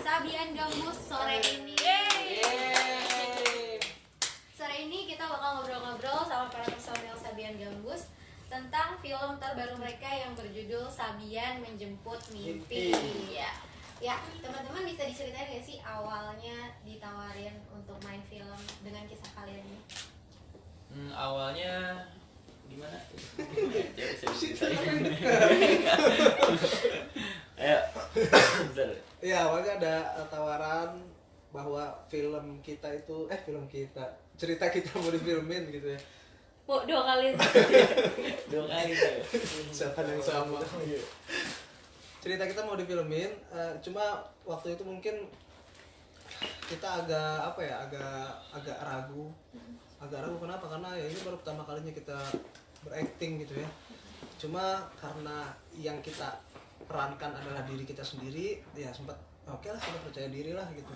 Sabian Gambus sore ini. Sore ini kita bakal ngobrol-ngobrol sama para personel Sabian Gambus tentang film terbaru mereka yang berjudul Sabian Menjemput Mimpi. Ya, teman-teman bisa diceritain gak sih awalnya ditawarin untuk main film dengan kisah kalian ini? Awalnya gimana? Ayo. Ya, awalnya ada tawaran bahwa cerita kita mau difilmin gitu ya. Oh, 2 kali. 2 kali tuh. Misalkan yang sama. Cerita kita mau difilmin, cuma waktu itu mungkin kita agak ragu. Agak ragu kenapa? Karena ya ini baru pertama kalinya kita berakting gitu ya. Cuma karena yang kita perankan adalah diri kita sendiri, ya sempat oke lah, kita percaya diri lah gitu.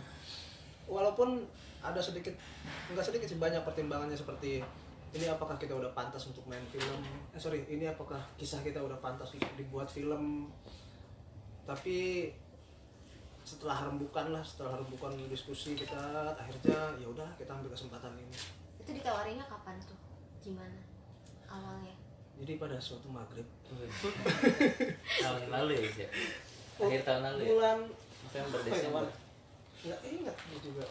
Walaupun ada nggak sedikit sih, banyak pertimbangannya seperti ini apakah kita udah pantas untuk main film, ini apakah kisah kita udah pantas untuk dibuat film. Tapi setelah rembukan diskusi kita, akhirnya ya udah kita ambil kesempatan ini. Itu ditawarinya kapan tuh? Gimana awalnya? Jadi pada suatu maghrib Tahun lalu ya? Akhir tahun lalu ya? Bulan November, Desember. Nggak ingat juga.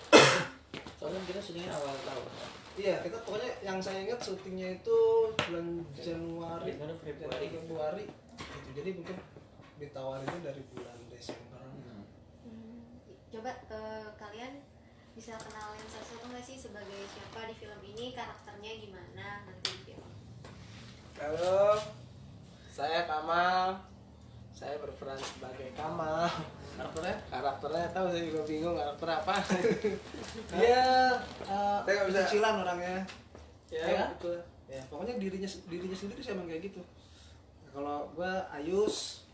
Soalnya kita syutingnya awal tahun. Iya, kita pokoknya yang saya ingat syutingnya itu bulan Januari. Februari gitu. Jadi mungkin ditawarinnya dari bulan Desember. Coba kalian bisa kenalin satu-satu nggak sih sebagai siapa di film ini, karakternya gimana nanti di film? Halo, saya Kamal. Saya berperan sebagai Kamal. Karakternya tahu, saya juga bingung karakter apa. Dia Saya nggak bisa. cicilan orangnya. Ya, Betul. Ya, pokoknya dirinya sendiri sih emang kayak gitu. Nah, kalau gua Ayus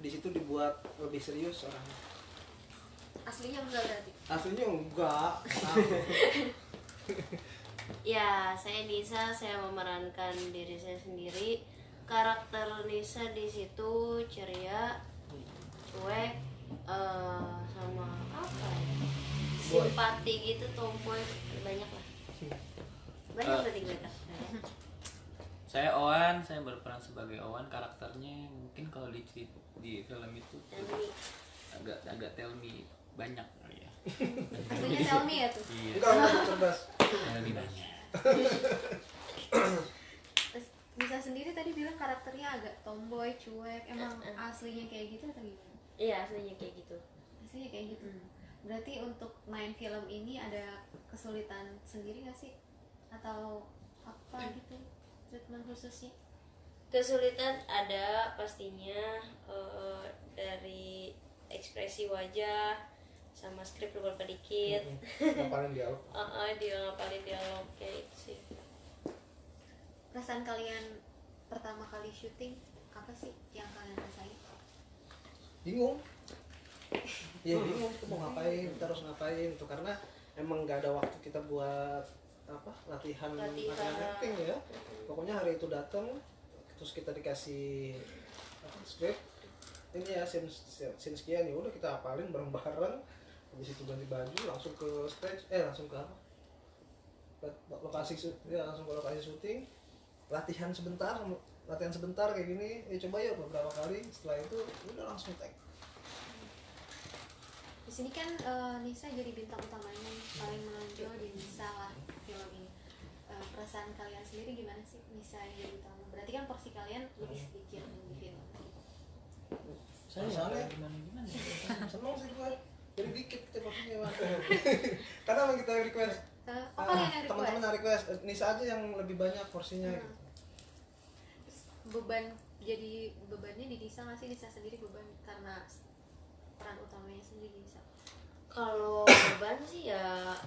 di situ dibuat lebih serius orangnya. Aslinya enggak berarti? Aslinya enggak. Ya, saya Nisa, saya memerankan diri saya sendiri. Karakter Nisa di situ ceria, cuek, sama apa ya? Simpati gitu, tomboy, banyak lah. Banyak berarti mereka. Saya Owan, saya berperan sebagai Owan. Karakternya mungkin kalau di film itu agak tell me banyak kali ya. Aslinya tell me ya tuh? Iya. Enggak cerdas. Lebih banyak. Terus Nisa sendiri tadi bilang karakternya agak tomboy, cuek. Emang aslinya kayak gitu atau gimana? Iya, aslinya kayak gitu. Aslinya kayak gitu. Berarti untuk main film ini ada kesulitan sendiri nggak sih? Atau apa gitu treatment khususnya? Kesulitan ada pastinya, dari ekspresi wajah sama skrip beberapa dikit. Ngapalin dialog. Dia ngapalin dialog kayak itu sih. Perasaan kalian pertama kali syuting apa sih yang kalian rasain? Bingung. Ya bingung, kita mau ngapain, kita harus ngapain itu karena emang nggak ada waktu kita buat latihan acting ya. Pokoknya hari itu datang terus kita dikasih script ini ya scene sekian, ya udah kita hafalin bareng-bareng. Habis itu ganti baju langsung ke stage, langsung ke lokasi syuting, latihan sebentar kayak gini, coba ya beberapa kali. Setelah itu udah langsung take. Di sini kan Nisa jadi bintang utamanya, paling menonjol di Nisa lah film ini. Perasaan kalian sendiri gimana sih Nisa yang jadi utama? Berarti kan porsi kalian lebih sedikit di film. Saya gimana ya? Seneng sih gue, jadi dikit kita porsinya. Karena emang kita request. Kalian yang Teman-teman request Nisa aja yang lebih banyak porsinya gitu. Terus bebannya di Nisa nggak sih? Nisa sendiri beban karena peran utamanya sendiri Nisa. Kalau beban sih ya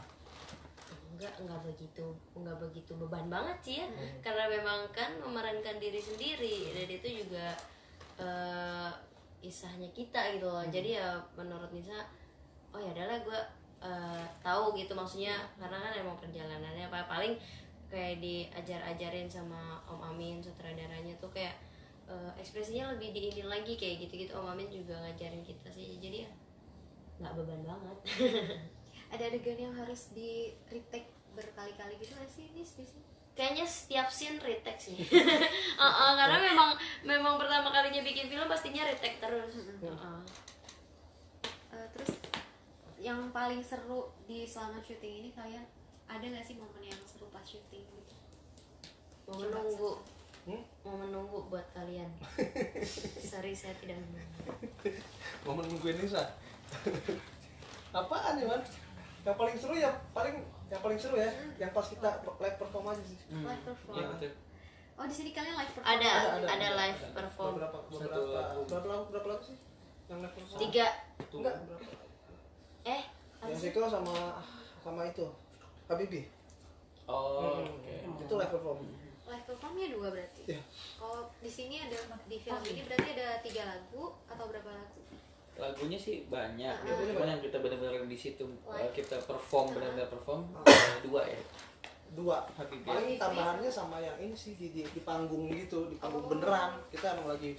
enggak begitu beban banget sih ya. Karena memang kan memerankan diri sendiri dan itu juga kisahnya kita gitu loh. Jadi ya menurut Nisa, oh ya adalah gue tahu gitu maksudnya, karena kan emang perjalanannya paling kayak diajarin sama Om Amin sutradaranya tuh kayak ekspresinya lebih diinin lagi kayak gitu-gitu. Om Amin juga ngajarin kita sih, jadi ya nggak beban banget. Ada adegan yang harus di retake berkali-kali gitu nggak sih Nis di sini? Kayaknya setiap scene retake sih. Karena memang pertama kalinya bikin film pastinya retake terus. Terus yang paling seru di selama syuting ini kalian ada nggak sih momen yang seru pas syuting gitu? Mau menunggu, mau menunggu buat kalian. Sorry saya tidak menunggu. Momen nungguin Nisa. Apaan ya, Man? Yang paling seru ya yang pas kita live perform aja sih. Live perform. Iya betul. Oh di sini kalian live perform? Ada live perform. Berapa lagu sih? Yang live perform? 3. Enggak, berapa? Yang Siko sama itu Habibie. Oh, oke. Itu live perform. Live performnya 2 berarti. Iya. Kalau di sini ada di film ini berarti ada 3 lagu atau berapa lagu? Lagunya sih banyak, Lagunya cuman banyak. yang kita benar-benar di situ Live. kita perform benar-benar perform 2 ya. 2. Habibie. Paling tambahannya sama yang ini sih di panggung gitu, di panggung beneran. Kita emang lagi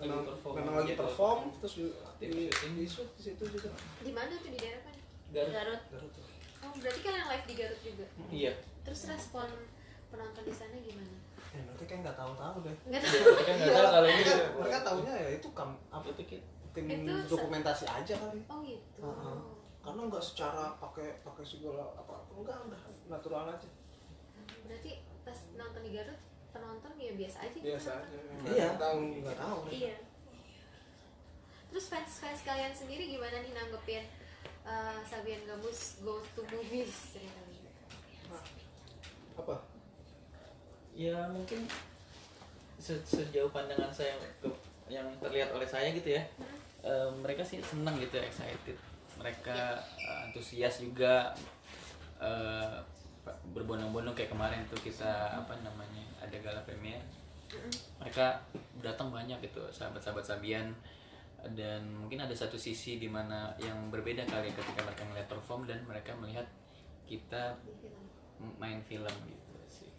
memang lagi gitu. perform terus di shoot di situ juga. Di mana tuh di daerah mana? Garut. Garut. Oh berarti kalian live di Garut juga. Iya. Terus respon penonton di sana gimana? Nanti kayak nggak tahu deh. Nggak tahu. Kita kan nggak tahu kalau ini. Mereka taunya ya itu apa Itu kita tim Itu dokumentasi aja kali. Oh gitu. Karena nggak secara pakai segala apa enggak, udah natural aja. Berarti pas nonton di Garut penonton ya biasa aja gitu. Biasa aja. Iya, nggak tahu. Iya. Terus fans kalian sendiri gimana nih nanggepin Sabian Gambus go to movies ceritanya? Apa? ya mungkin sejauh pandangan saya yang terlihat oleh saya gitu ya, mereka sih senang gitu, excited, mereka antusias juga, berbondong-bondong kayak kemarin tuh kita apa namanya ada gala premier, mereka datang banyak gitu sahabat-sahabat Sabian. Dan mungkin ada satu sisi di mana yang berbeda kali ketika mereka melihat perform dan mereka melihat kita main film gitu sih.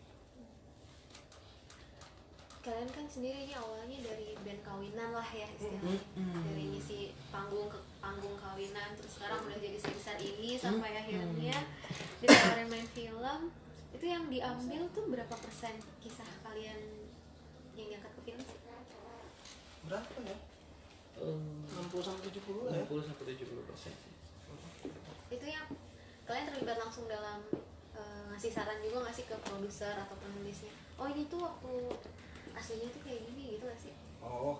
Kalian kan sendiri ini awalnya dari band kawinan lah ya istilahnya, dari ngisi panggung ke panggung kawinan, terus sekarang udah jadi sebesar ini sampai akhirnya ditawarin main film. Itu yang diambil tuh berapa persen kisah kalian yang diangkat ke film sih? Berapa ya? 60-70 lah ya. 60-70%. Itu yang kalian terlibat langsung dalam ngasih saran juga nggak sih ke produser atau penulisnya? Oh ini tuh waktu aslinya tuh kayak gini gitu nggak sih? Oh.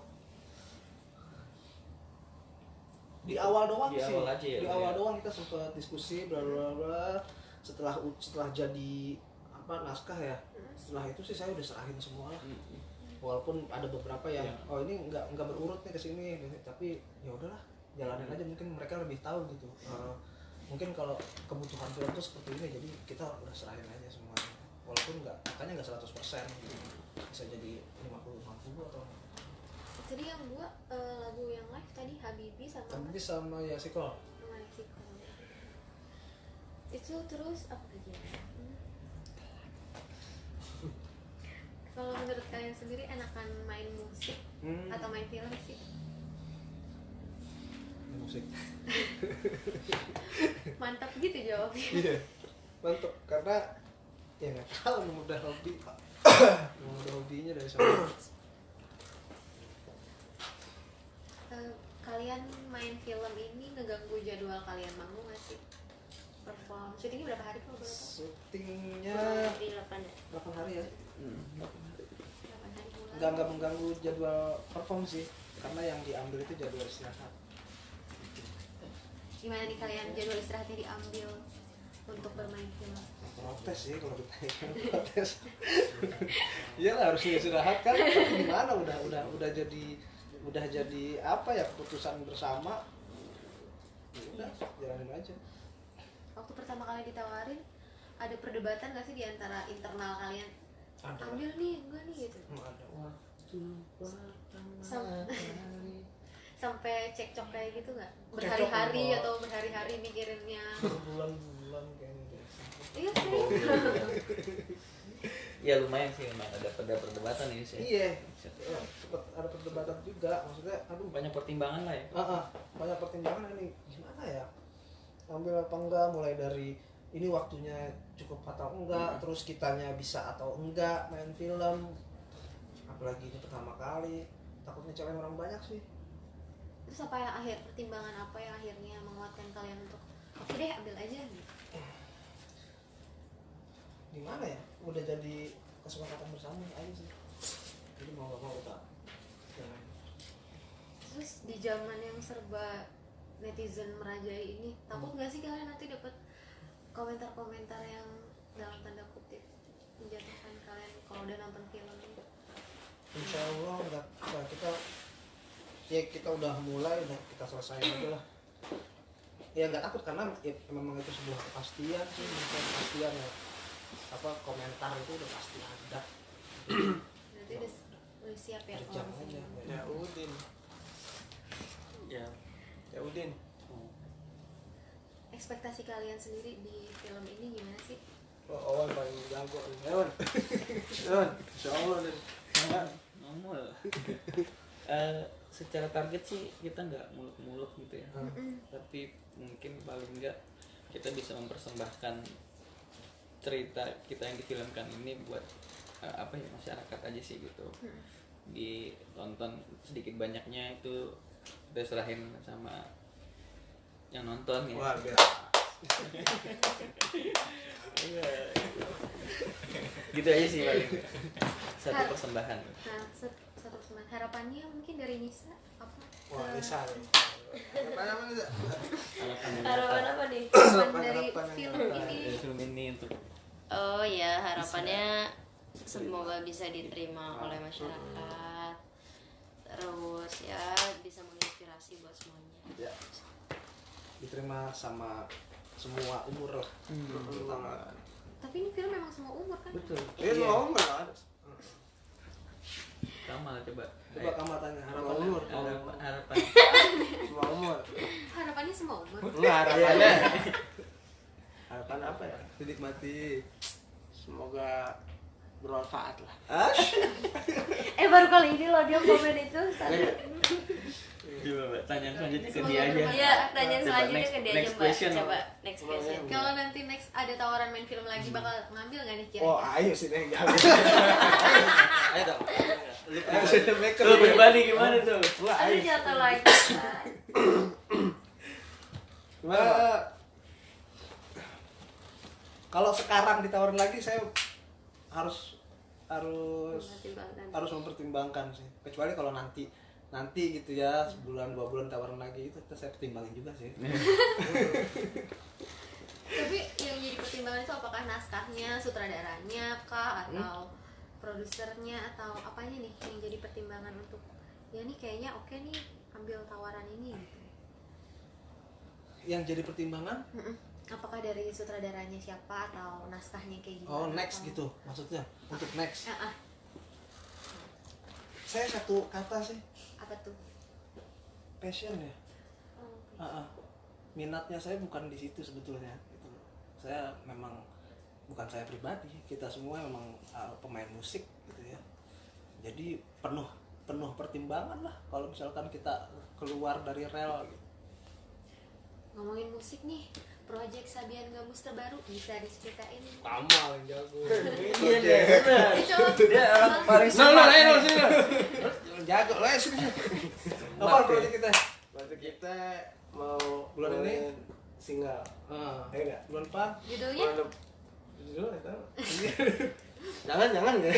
Di awal doang Di sih. awal aja ya, di ya. awal doang kita sempat diskusi bla bla bla. Setelah jadi apa naskah ya. Setelah itu sih saya udah serahin semua lah. Walaupun ada beberapa yang oh ini nggak berurut nih ke sini, tapi ya udahlah jalanin aja, mungkin mereka lebih tahu gitu. Mungkin kalau kebutuhan film tuh seperti ini, jadi kita udah serahin aja semuanya. Walaupun makanya nggak 100% gitu. Bisa jadi 50-50 atau Jadi yang gua lagu yang live tadi Habibie sama sama Yasiko. Meksiko. Itu terus apa lagi? Kalau menurut kalian sendiri enakan main musik atau main film sih? Musik. Mantap gitu jawabnya. Iya. Mantap karena ya nggak tahu memang udah hobi. Memang udah hobinya dari sana. Kalian main film ini ngeganggu jadwal kalian manggung nggak sih? Perform, syutingnya berapa hari kalau boleh tahu? Syutingnya Di 8 ya. 8 hari ya. 8 hari bulan. Nggak mengganggu jadwal perform sih, karena yang diambil itu jadwal istirahat. Gimana nih kalian jadwal istirahatnya diambil untuk bermain film? Protes sih kalau ditanya, protes. Iyalah harusnya istirahat kan, tapi gimana udah jadi apa ya, keputusan bersama. Ya udah jalanin aja. Waktu pertama kali ditawarin ada perdebatan nggak sih di antara internal kalian? Ada. Ambil nih, enggak nih gitu. Ada waktu Sampai cekcok kayak gitu nggak? Cekcok Berhari-hari enggak. atau berhari-hari mikirinnya? berbulan-bulan kayaknya deh. Iya sih. Ya lumayan sih, memang ada perdebatan ini sih. Iya, sempat ada perdebatan juga. Maksudnya, aduh Banyak pertimbangan lah ya. banyak pertimbangan ini gimana ya, ambil apa enggak, mulai dari ini waktunya cukup atau enggak, terus kitanya bisa atau enggak main film, apalagi ini pertama kali, takutnya cewek orang banyak sih. Terus apa yang pertimbangan apa yang akhirnya menguatkan kalian untuk oke deh ambil aja gitu? Gimana ya, udah jadi kesepakatan bersama aja sih, jadi mau gak mau kita jalan. Terus di zaman yang serba netizen merajai ini, takut nggak sih kalian nanti dapat komentar-komentar yang dalam tanda kutip menjatuhkan kalian kalau udah nonton film ini? Insya Allah enggak, kita udah mulai, udah kita selesai aja lah. Ya nggak takut karena ya, memang itu sebuah kepastian sih, bukan kepastian ya. Apa komentar itu udah pasti ada. Berarti udah siap ya Kerja kalau aja. misalnya. Ya Udin. Ya. Ya Udin. Ekspektasi kalian sendiri di film ini gimana sih? Oh, Owen paling jago. Owen. Owen, insyaallah Din. Normal. Secara target sih kita nggak muluk-muluk gitu ya. Tapi mungkin paling nggak kita bisa mempersembahkan cerita kita yang difilmkan ini buat apa ya, masyarakat aja sih gitu. Ditonton sedikit banyaknya itu udah serahin sama yang nonton ya. Wah, biasa. Gitu aja sih paling. Satu persembahan. Nah, satu semangat harapannya mungkin dari Nisa apa? Wah, Nisa nih. Apa Nisa? Harapan apa nih? Harapan dari Harapan yang film apa? ini. Film ini untuk Oh ya, harapannya semoga bisa diterima oleh masyarakat. Terus ya bisa menginspirasi buat semuanya. Ya, diterima sama semua umur lah. Terutama. Tapi ini film memang semua umur kan? Betul. Dia mau enggak? Kamal coba. Coba kamu tanya harapan Umur. Harapan. Semua umur. Harapannya semua umur. Enggak harapannya. Harapan apa ya? dinikmati. Semoga bermanfaat lah. Baru kali ini loh dia komen itu. Coba tanya selanjutnya ke Semoga dia aja. bermanfaat. Iya, tanya Coba selanjutnya next- ke dia next aja Mbak. question. Coba next question. Kalau nanti next ada tawaran main film lagi bakal ngambil nggak nih kira? Oh, ayo sih deh. Ayo dong. Lu pribadi gimana tuh? Enggak, Aduh ayo. jatuh lagi. Gimana, Pak? Kalau sekarang ditawarin lagi saya harus Mempertimbangkan. harus mempertimbangkan sih. Kecuali kalau nanti gitu ya, sebulan 2 bulan tawaran lagi itu saya pertimbangin juga sih. Tapi yang jadi pertimbangan itu apakah naskahnya, sutradaranya kah, atau produsernya, atau apanya nih yang jadi pertimbangan untuk ya nih kayaknya oke nih ambil tawaran ini gitu. Yang jadi pertimbangan Apakah dari sutradaranya siapa atau naskahnya kayak gimana? oh next atau- gitu maksudnya untuk next. Ah, Saya satu kata sih, apa tuh? passion ya. Oh, Minatnya saya bukan di situ sebetulnya gitu. Saya memang bukan saya pribadi, kita semua memang pemain musik gitu ya. Jadi penuh pertimbangan lah kalau misalkan kita keluar dari rel gitu. ngomongin musik nih, project Sabian Gambus terbaru bisa diceritain? Kamal yang jago. Iya deh, benar. Coba. Dia orang paling No, smart ayo nih. sini. Jago lah sini. Apa project kita? Waktu kita mau Bulan ini? ngeluarin single. Ya enggak? Bulan depan. Judulnya? Judul enggak tahu. Jangan ya.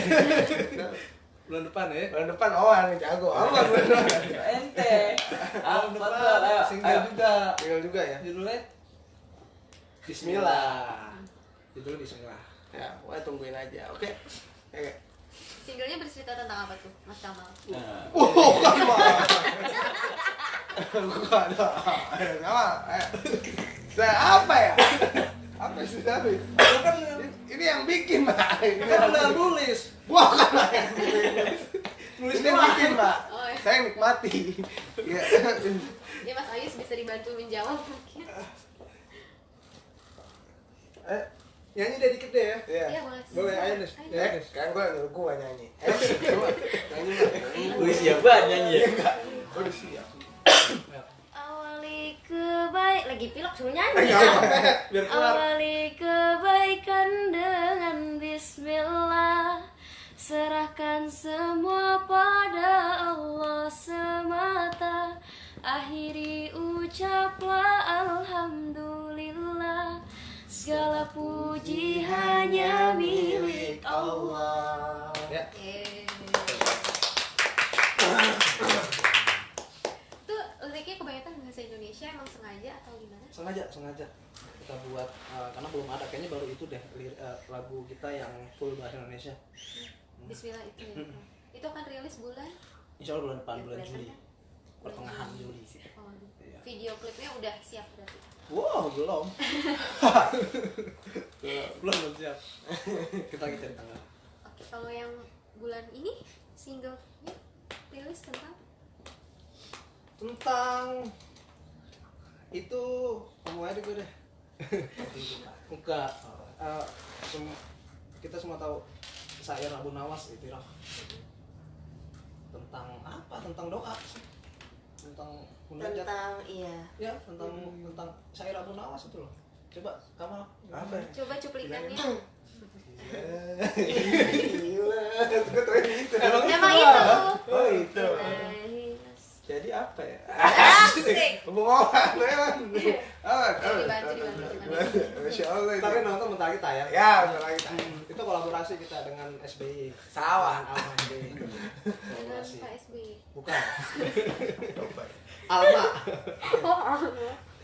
Bulan depan ya. Bulan depan yang jago. Apa bulan depan? Ente. Bulan Apa depan ayo. single juga. Single juga ya. Judulnya Bismillah. Judulnya Bismillah. Ya, pokoknya tungguin aja. Oke. Oke. Singlenya bercerita tentang apa tuh, Mas Kamal? Nah, Gua ada. Sama. Saya apa ya? Apa sih tapi? Kan Ini yang bikin, Mbak. Ini kan yang udah bikin. nulis. Bukan lah yang bikin. Nulisnya bikin, Mbak. Oh, ya. Saya nikmati. Ya. Ya Mas Ayus bisa dibantu menjawab mungkin. Nyanyi deh dikit deh ya. Iya. Iya boleh. Boleh, ayo Nis. Ayo. Ya, Nis. Kan gua nyuruh gua nyanyi. Coba nyanyi, Mbak. gue siap banget nyanyi ya. Udah siap. Awaliku lagi pilek suruh nyanyi. Biar keluar. Awali kebaikan dengan bismillah, serahkan semua pada Allah semata, akhiri ucaplah alhamdulillah, segala puji hanya milik Allah. Ya. Tuh liriknya kebanyakan bahasa Indonesia, emang sengaja atau gimana? Sengaja kita buat karena belum ada, kayaknya baru itu deh lagu kita yang full bahasa Indonesia. Bismillah itu ya. Itu akan rilis bulan? Insya Allah bulan depan, bulan Bulan Juli, mana? pertengahan Juli sih. Oh, Iya. video klipnya udah siap berarti? Wow, belum. belum siap. Kita lagi cari tanggal. Oke, kalau yang bulan ini singlenya rilis Tentang itu ngomong aja gue deh. Enggak. Kita semua tahu syair Abu Nawas itu tentang apa? Tentang doa sih. Tentang munajat. Tentang iya. Ya, tentang syair Abu Nawas itu loh. Coba kamu Apa? coba cuplikannya. Gila, gue tahu itu. Emang itu. Oh itu. Jadi apa ya? Hubungan memang. Dibantu. Masya Allah. tapi nonton bentar lagi tayang. Ya, bentar lagi tayang. Itu kolaborasi kita dengan SBY. Sawah. Alma SBY. Dengan Kolaborasi. Pak SBY. Bukan. Alma.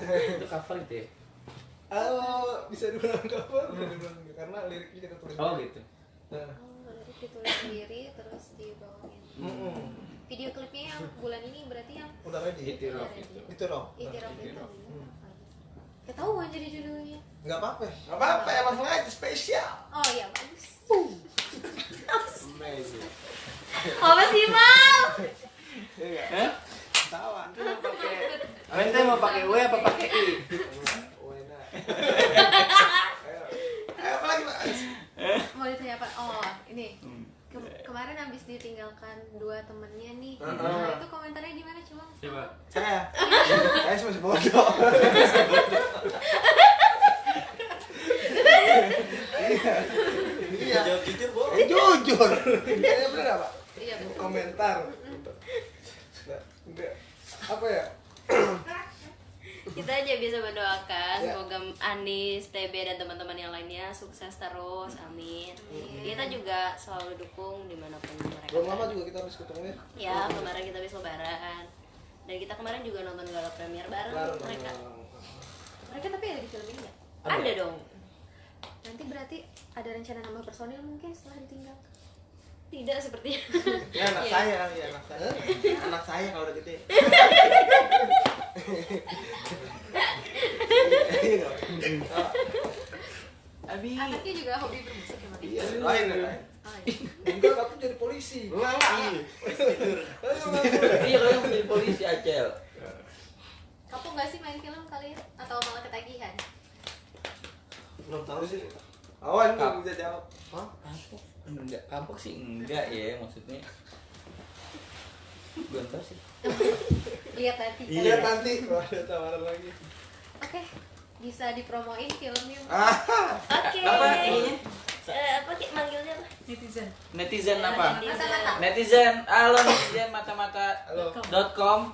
Itu cover itu ya? Bisa dibilang cover, karena liriknya kita tulis. Oh gitu. Nah. Oh, berarti ditulis sendiri terus dibawain. Video klipnya yang bulan ini berarti yang Udah ready. Itiraf Iya, itu. Itu dong. Itiraf itu. Ketahuan jadi judulnya. Enggak apa-apa. Gak apa-apa ya, langsung aja spesial. Oh iya, bagus. Amazing. Apa sih, Mal? Iya. Tawa. Ente mau pakai W apa pakai I? Wena. Ayo apa lagi, Mas? Mau ditanya apa? Oh, ini. Kemarin habis ditinggalkan dua temennya nih. Nah, itu komentarnya gimana coba? Coba. Saya masih bodoh. Iya. Jawab jujur, Bo. Jujur. Kayaknya bener nggak, Pak? Iya, betul. Komentar. Enggak. Apa ya? Kita aja bisa mendoakan Ya. semoga Andis, TB dan teman-teman yang lainnya sukses terus, amin. Kita juga selalu dukung dimanapun mereka. Belum lama juga kita harus ketemu ya. Ya, kemarin kita habis lebaran. Dan kita kemarin juga nonton gala premier bareng mereka. Mereka tapi ada di film ini nggak? Ada dong. Nanti berarti ada rencana nambah personil mungkin setelah ditinggal. Tidak seperti Ya anak Iya. saya, ya anak saya. Anak saya kalau udah gede. Abi. Anaknya juga hobi bermusik emang. Iya, lain. Oh, iya. Enggak, aku jadi polisi. Enggak. Iya kalau yang menjadi polisi Acel. Kapok nggak sih main film kalian? Atau malah ketagihan? Belum tahu sih. Awan tuh bisa jawab. Hah? Kapok? Enggak, kapok sih enggak ya maksudnya. Belum tahu sih. Lihat nanti. Iya nanti kalau ada tawaran lagi. Oke, bisa dipromoin filmnya. Oke. Apa ininya? Apa Ki? Manggilnya apa? Netizen apa? Mata-mata. Netizen, halo netizen mata-mata.com.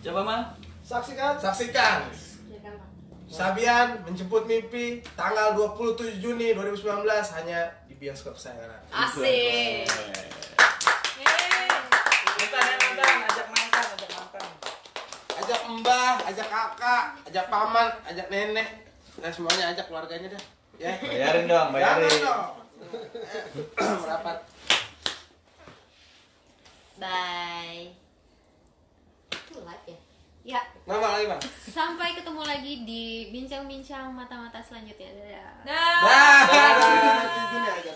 Coba Mal. Saksikan Ya, gampang. Sabian menjemput mimpi tanggal 27 Juni 2019 hanya di bioskop kesayangan. Asik. Nonton, ajak mantan. Ajak mbah, ajak kakak, ajak paman, ajak nenek, nah semuanya ajak keluarganya dah. Ya. Bayarin dong, bayarin. Jangan dong. Merapat. Bye. Itu live ya? Ya, Ngomong lagi, Bang. sampai ketemu lagi di bincang-bincang mata-mata selanjutnya. Dadah. Dah. Dah. Ini aja.